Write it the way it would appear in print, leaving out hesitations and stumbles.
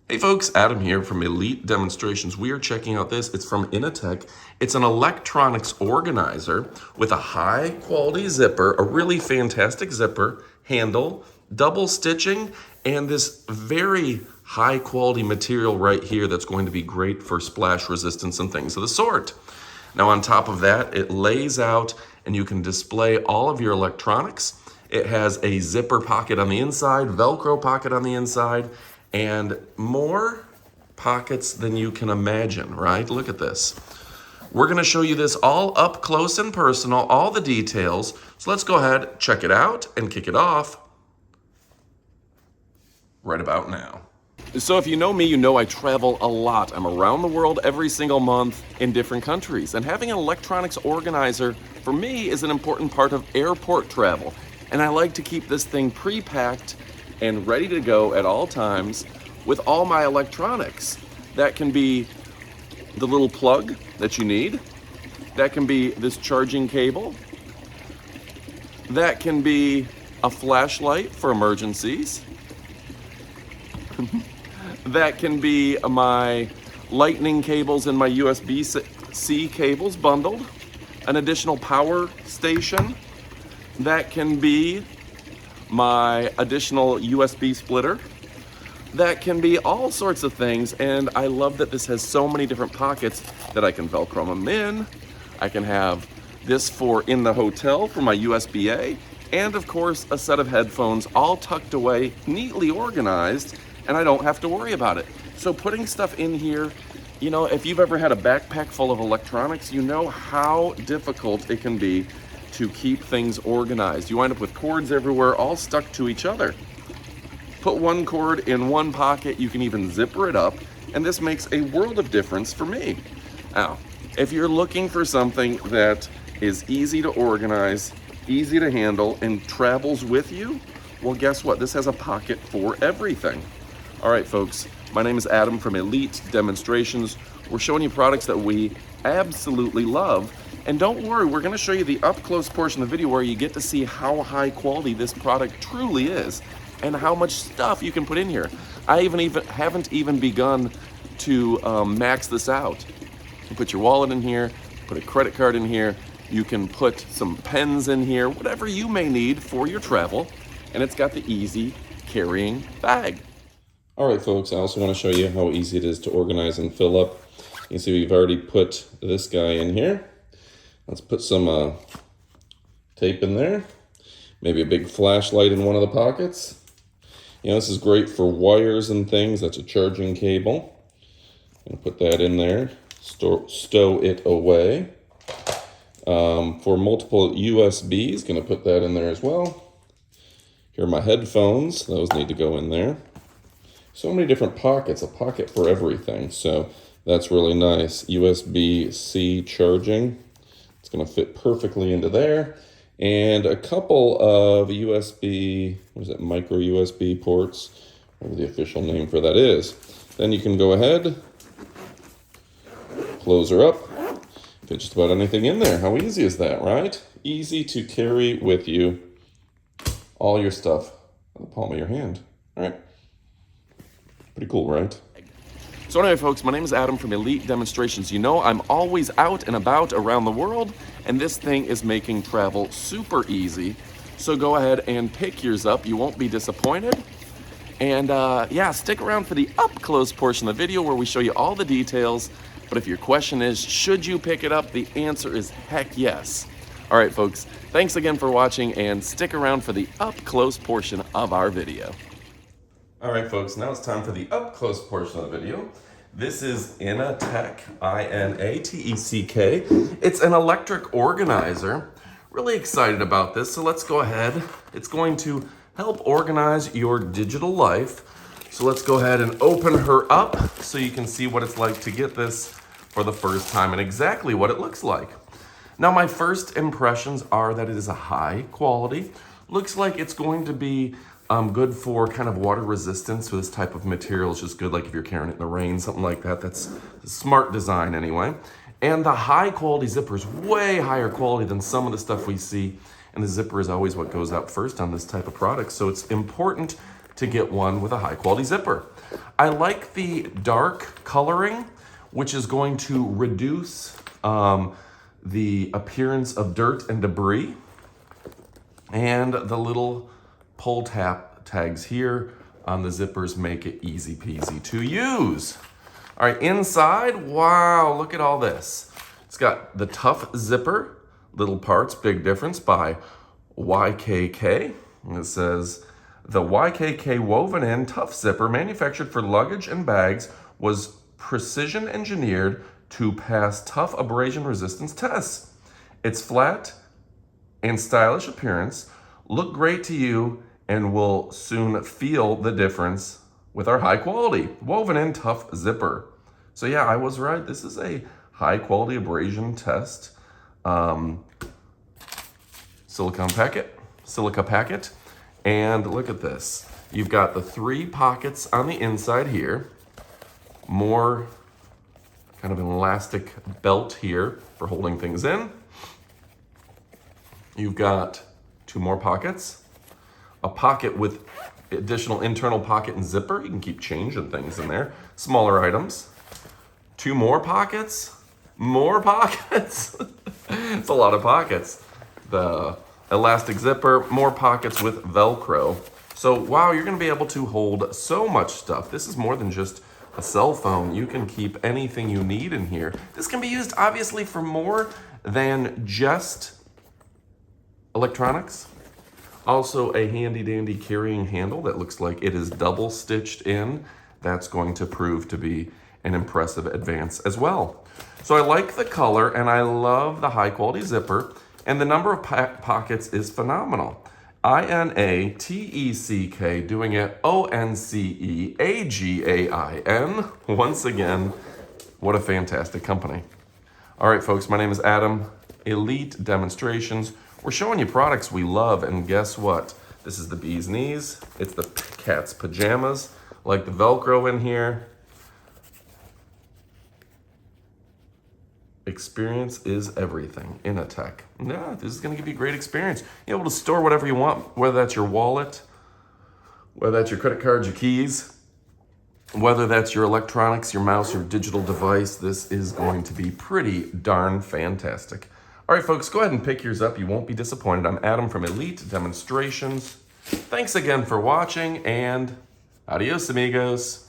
Hey folks, Adam here from Elite Demonstrations. We are checking out this. It's from Inateck. It's an electronics organizer with a high quality zipper, a really fantastic zipper, handle, double stitching, and this very high quality material right here that's going to be great for splash resistance and things of the sort. Now on top of that, it lays out and you can display all of your electronics. It has a zipper pocket on the inside, Velcro pocket on the inside, and more pockets than you can imagine, right? Look at this. We're gonna show you this all up close and personal, all the details. So let's go ahead, check it out, and kick it off right about now. So if you know me, you know I travel a lot. I'm around the world every single month in different countries. And having an electronics organizer, for me, is an important part of airport travel. And I like to keep this thing pre-packed and ready to go at all times with all my electronics. That can be the little plug that you need. That can be this charging cable. That can be a flashlight for emergencies. That can be my lightning cables and my USB-C cables bundled. An additional power station. That can be my additional USB splitter. That can be all sorts of things, and I love that this has so many different pockets that I can Velcro them in. I can have this for in the hotel for my USB-A, and of course a set of headphones all tucked away, neatly organized, and I don't have to worry about it. So putting stuff in here, you know, if you've ever had a backpack full of electronics, you know how difficult it can be to keep things organized. You wind up with cords everywhere, all stuck to each other. Put one cord in one pocket, you can even zipper it up, and this makes a world of difference for me. Now, if you're looking for something that is easy to organize, easy to handle, and travels with you, well, guess what? This has a pocket for everything. All right, folks, my name is Adam from Elite Demonstrations. We're showing you products that we absolutely love. And don't worry, we're gonna show you the up close portion of the video where you get to see how high quality this product truly is and how much stuff you can put in here. I haven't even begun to max this out. You put your wallet in here, put a credit card in here, you can put some pens in here, whatever you may need for your travel, and it's got the easy carrying bag. All right, folks, I also want to show you how easy it is to organize and fill up. You can see we've already put this guy in here. Let's put some tape in there. Maybe a big flashlight in one of the pockets. You know, this is great for wires and things. That's a charging cable. I'm gonna put that in there, stow it away. For multiple USBs, gonna put that in there as well. Here are my headphones. Those need to go in there. So many different pockets, a pocket for everything. So that's really nice. USB-C charging. It's going to fit perfectly into there. And a couple of USB, micro USB ports, whatever the official name for that is. Then you can go ahead, close her up, fit just about anything in there. How easy is that, right? Easy to carry with you all your stuff in the palm of your hand. All right. Pretty cool, right? So anyway, folks, my name is Adam from Elite Demonstrations. You know I'm always out and about around the world, and this thing is making travel super easy. So go ahead and pick yours up. You won't be disappointed. And yeah, stick around for the up-close portion of the video where we show you all the details. But if your question is, should you pick it up? The answer is heck yes. All right, folks, thanks again for watching, and stick around for the up-close portion of our video. All right, folks, now it's time for the up-close portion of the video. This is Inateck, I-N-A-T-E-C-K. It's an electric organizer. Really excited about this, so let's go ahead. It's going to help organize your digital life. So let's go ahead and open her up so you can see what it's like to get this for the first time and exactly what it looks like. Now, my first impressions are that it is a high quality. Looks like it's going to be good for kind of water resistance. So this type of material is just good, like if you're carrying it in the rain, something like that. That's a smart design anyway. And the high quality zipper is way higher quality than some of the stuff we see. And the zipper is always what goes up first on this type of product. So it's important to get one with a high quality zipper. I like the dark coloring, which is going to reduce the appearance of dirt and debris. And the little pull tab tags here on the zippers make it easy peasy to use. All right, inside, wow, look at all this. It's got the Tough Zipper, little parts, big difference by YKK. And it says, the YKK woven in Tough Zipper manufactured for luggage and bags was precision engineered to pass tough abrasion resistance tests. Its flat and stylish appearance look great to you and will soon feel the difference with our high quality woven in Tough Zipper. So yeah, I was right. This is a high quality abrasion test silica packet. And look at this. You've got the 3 pockets on the inside here, more kind of an elastic belt here for holding things in. You've got 2 more pockets, a pocket with additional internal pocket and zipper. You can keep change and things in there, smaller items. 2 more pockets, more pockets. It's a lot of pockets. The elastic zipper, more pockets with Velcro. So wow, you're gonna be able to hold so much stuff. This is more than just a cell phone. You can keep anything you need in here. This can be used obviously for more than just electronics. Also a handy dandy carrying handle that looks like it is double stitched in. That's going to prove to be an impressive advance as well. So I like the color and I love the high quality zipper, and the number of pockets is phenomenal. Inateck, doing it Onceagain. Once again, what a fantastic company. All right, folks, my name is Adam, Elite Demonstrations. We're showing you products we love, and guess what? This is the bee's knees. It's the cat's pajamas, like the Velcro in here. Experience is everything. Inateck. Yeah, this is gonna give you a great experience. You're able to store whatever you want, whether that's your wallet, whether that's your credit cards, your keys, whether that's your electronics, your mouse, your digital device. This is going to be pretty darn fantastic. All right, folks, go ahead and pick yours up. You won't be disappointed. I'm Adam from Elite Demonstrations. Thanks again for watching, and adios, amigos.